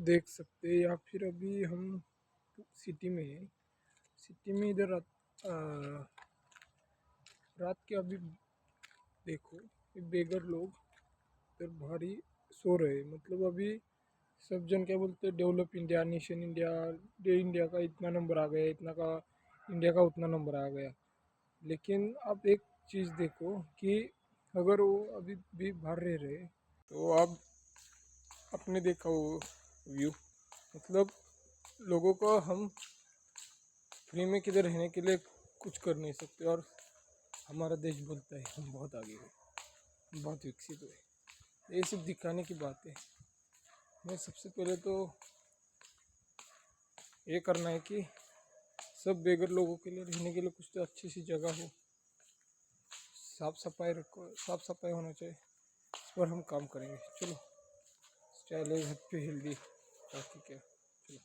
देख सकते हैं, या फिर अभी हम सिटी में हैं। सिटी में इधर रात के अभी देखो, ये बेगर लोग इधर भारी सो रहे हैं। मतलब अभी सब जन क्या बोलते हैं, develop India, nation India, day India का इतना नंबर आ गया, इतना का इंडिया का उतना नंबर आ गया। लेकिन आप एक चीज़ देखो कि अगर वो अभी भी बाहर रह रहे तो आप अपने देखा वो व्यू, मतलब लोगों को हम फ्री में किधर रहने के लिए कुछ कर नहीं सकते, और हमारा देश बोलता है हम बहुत आगे हुए, बहुत विकसित हुए। ये सब दिखाने की बात है। मैं सबसे पहले तो ये करना है कि सब बेघर लोगों के लिए रहने के लिए कुछ तो अच्छी सी जगह हो, साफ सफाई रखो, साफ सफाई होना चाहिए। इस पर हम काम करेंगे। चलो, स्टाइल है हैप्पी हेल्दी, बाकी क्या।